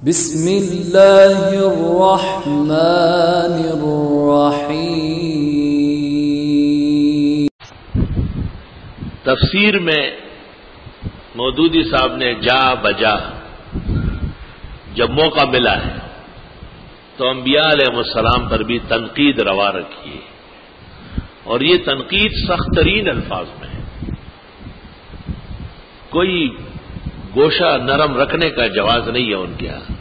بسم اللہ الرحمن الرحیم۔ تفسیر میں مودودی صاحب نے جا بجا جب موقع ملا ہے تو انبیاء علیہ السلام پر بھی تنقید روا رکھی ہے، اور یہ تنقید سخت ترین الفاظ میں ہے۔ کوئی گوشہ نرم رکھنے کا جواز نہیں ہے ان کے یہاں۔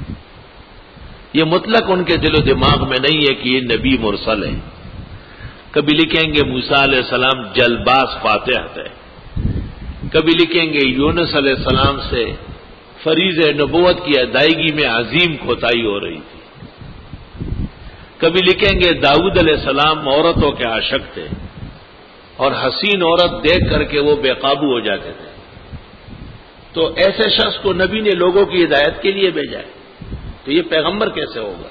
یہ مطلق ان کے دل و دماغ میں نہیں ہے کہ یہ نبی مرسل ہے۔ کبھی لکھیں گے موسیٰ علیہ السلام جلباز فاتح ہے، کبھی لکھیں گے یونس علیہ السلام سے فریض نبوت کی ادائیگی میں عظیم کوتاہی ہو رہی تھی، کبھی لکھیں گے داؤد علیہ السلام عورتوں کے عاشق تھے اور حسین عورت دیکھ کر کے وہ بے قابو ہو جاتے تھے۔ تو ایسے شخص کو نبی نے لوگوں کی ہدایت کے لیے بھیجا ہے، تو یہ پیغمبر کیسے ہوگا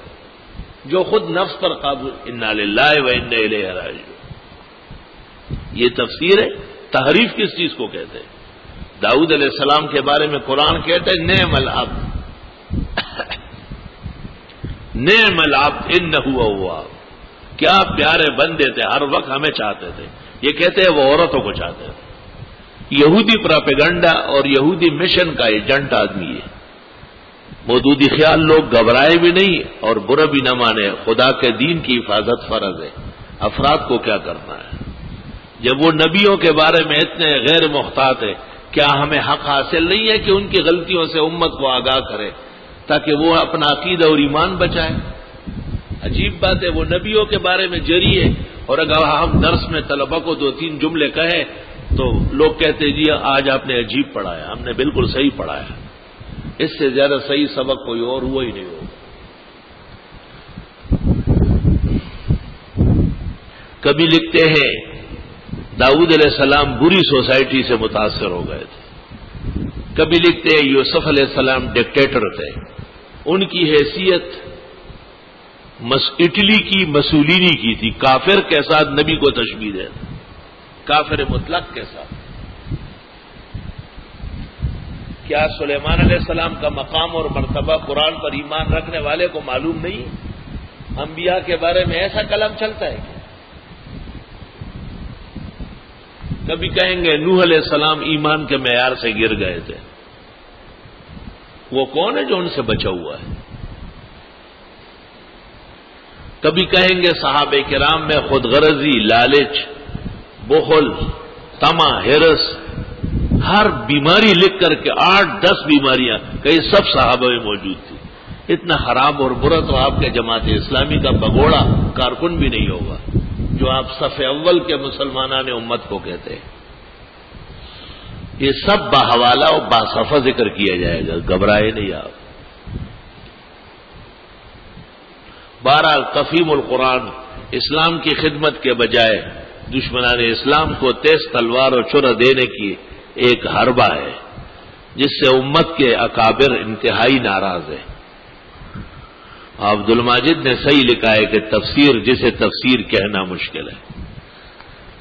جو خود نفس پر قابو؟ انا للہ و انا الیہ راجعون۔ یہ تفسیر ہے۔ تحریف کس چیز کو کہتے ہیں؟ داؤد علیہ السلام کے بارے میں قرآن کہتے ہیں نعم العبد نعم العبد انہ اواب، کیا پیارے بندے تھے، ہر وقت ہمیں چاہتے تھے۔ یہ کہتے ہیں وہ عورتوں کو چاہتے تھے۔ یہودی پراپیگنڈا اور یہودی مشن کا ایجنٹ آدمی ہے۔ مودودی خیال لوگ گھبرائے بھی نہیں اور برا بھی نہ مانے، خدا کے دین کی حفاظت فرض ہے، افراد کو کیا کرنا ہے؟ جب وہ نبیوں کے بارے میں اتنے غیر محتاط ہے، کیا ہمیں حق حاصل نہیں ہے کہ ان کی غلطیوں سے امت کو آگاہ کرے تاکہ وہ اپنا عقیدہ اور ایمان بچائے؟ عجیب بات ہے، وہ نبیوں کے بارے میں جری ہے، اور اگر ہم درس میں طلبہ کو 2-3 جملے کہیں تو لوگ کہتے جی آج آپ نے عجیب پڑھایا۔ ہم نے بالکل صحیح پڑھایا، اس سے زیادہ صحیح سبق کوئی اور ہوا ہی نہیں ہوگا۔ کبھی لکھتے ہیں داؤد علیہ السلام بری سوسائٹی سے متاثر ہو گئے تھے، کبھی لکھتے ہیں یوسف علیہ السلام ڈکٹیٹر تھے، ان کی حیثیت اٹلی کی مسولینی کی تھی، کافر کے ساتھ نبی کو تشبیہ ہے، کافر مطلق کے ساتھ۔ کیا سلیمان علیہ السلام کا مقام اور مرتبہ قرآن پر ایمان رکھنے والے کو معلوم نہیں؟ انبیاء کے بارے میں ایسا کلام چلتا ہے کیا؟ کبھی کہیں گے نوح علیہ السلام ایمان کے معیار سے گر گئے تھے، وہ کون ہے جو ان سے بچا ہوا ہے؟ کبھی کہیں گے صحابہ کرام میں خود غرضی، لالچ، بخل، طمع، ہرس، ہر بیماری لکھ کر کے 8-10 بیماریاں کئی سب صحابہ میں موجود تھی۔ اتنا خراب اور برا تو آپ کے جماعت اسلامی کا بگوڑا کارکن بھی نہیں ہوگا جو آپ صف اول کے مسلمانان امت کو کہتے ہیں۔ یہ سب باحوالہ اور باصفہ ذکر کیا جائے گا، گھبرائے نہیں آپ۔ بہرحال تفہیم القرآن اسلام کی خدمت کے بجائے دشمنان اسلام کو تیز تلوار اور چرہ دینے کی ایک حربہ ہے، جس سے امت کے اکابر انتہائی ناراض ہے۔ عبد الماجد نے صحیح لکھا ہے کہ تفسیر جسے تفسیر کہنا مشکل ہے،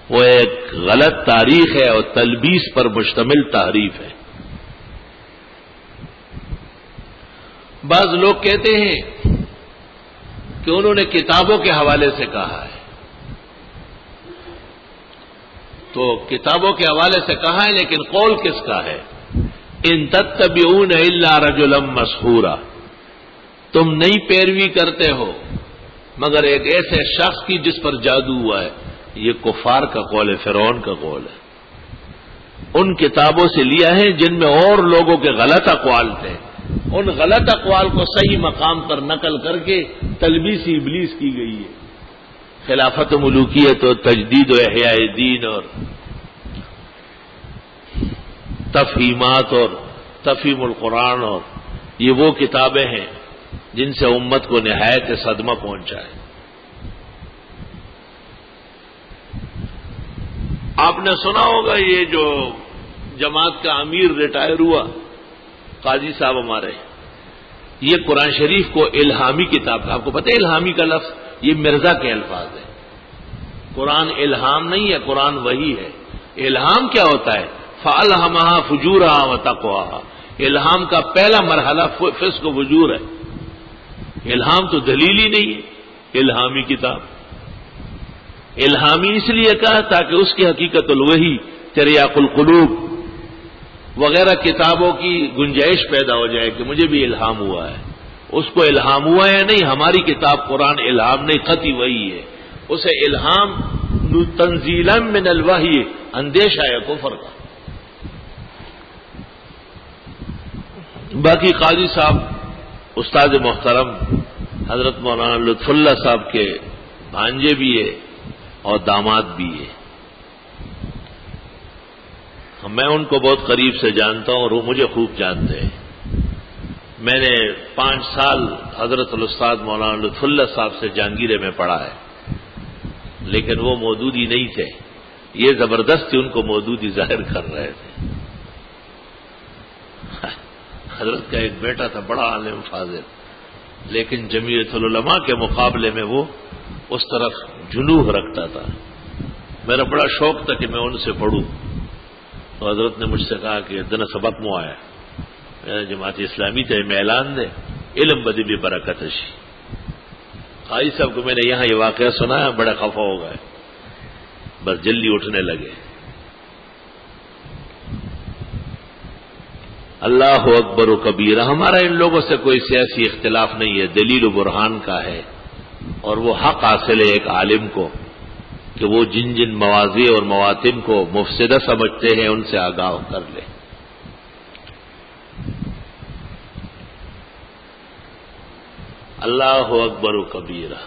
وہ ایک غلط تاریخ ہے اور تلبیس پر مشتمل تحریف ہے۔ بعض لوگ کہتے ہیں کہ انہوں نے کتابوں کے حوالے سے کہا ہے، تو کتابوں کے حوالے سے کہا ہے لیکن قول کس کا ہے؟ ان تتبعون الا رجلا مسحورا، تم نئی پیروی کرتے ہو مگر ایک ایسے شخص کی جس پر جادو ہوا ہے۔ یہ کفار کا قول ہے، فرعون کا قول ہے۔ ان کتابوں سے لیا ہے جن میں اور لوگوں کے غلط اقوال تھے، ان غلط اقوال کو صحیح مقام پر نقل کر کے تلبیس ابلیس کی گئی ہے۔ خلافت و ملوکیت و تجدید و احیاء دین اور تفہیمات اور تفہیم القرآن، اور یہ وہ کتابیں ہیں جن سے امت کو نہایت صدمہ پہنچا ہے۔ آپ نے سنا ہوگا یہ جو جماعت کا امیر ریٹائر ہوا قاضی صاحب ہمارے، یہ قرآن شریف کو الہامی کتاب کا، آپ کو پتہ ہے الہامی کا لفظ یہ مرزا کے الفاظ ہے۔ قرآن الہام نہیں ہے، قرآن وحی ہے۔ الہام کیا ہوتا ہے؟ فَأَلْهَمَهَا فُجُورَهَا وَتَقْوَاهَا، الہام کا پہلا مرحلہ فسق و فجور ہے، الہام تو دلیل ہی نہیں ہے. الہامی کتاب الہامی اس لیے کہا تاکہ اس کی حقیقت الوحی، تریاق القلوب وغیرہ کتابوں کی گنجائش پیدا ہو جائے کہ مجھے بھی الہام ہوا ہے. اس کو الہام ہوا ہے نہیں، ہماری کتاب قرآن الہام نہیں، قطعی وحی ہے. اسے الہام تنزیلا من الوحی، اندیشہ ہے کفر کا. باقی قاضی صاحب استاد محترم حضرت مولانا لطف اللہ صاحب کے بھانجے بھی ہے اور داماد بھی ہے. میں ان کو بہت قریب سے جانتا ہوں اور وہ مجھے خوب جانتے ہیں. میں نے 5 سال حضرت الاستاد مولانا لطف اللہ صاحب سے جہانگیرے میں پڑھا ہے، لیکن وہ مودودی نہیں تھے. یہ زبردستی ان کو مودودی ظاہر کر رہے تھے. حضرت کا ایک بیٹا تھا بڑا عالم فاضل، لیکن جمعیت العلماء کے مقابلے میں وہ اس طرف جنوح رکھتا تھا. میرا بڑا شوق تھا کہ میں ان سے پڑھوں. تو حضرت نے مجھ سے کہا کہ دن سبق مو آیا جماعت اسلامی تھے، میں اعلان دے علم بدی بھی برکت شی. قاضی صاحب کو میں نے یہاں یہ واقعہ سنایا، بڑے خفا ہو گئے، بس جلدی اٹھنے لگے. اللہ اکبر و کبیرہ. ہمارا ان لوگوں سے کوئی سیاسی اختلاف نہیں ہے، دلیل و برہان کا ہے. اور وہ حق حاصل ہے ایک عالم کو کہ وہ جن جن مواضع اور مواتن کو مفسدہ سمجھتے ہیں ان سے آگاہ کر لے. اللہ اکبر و کبیرہ.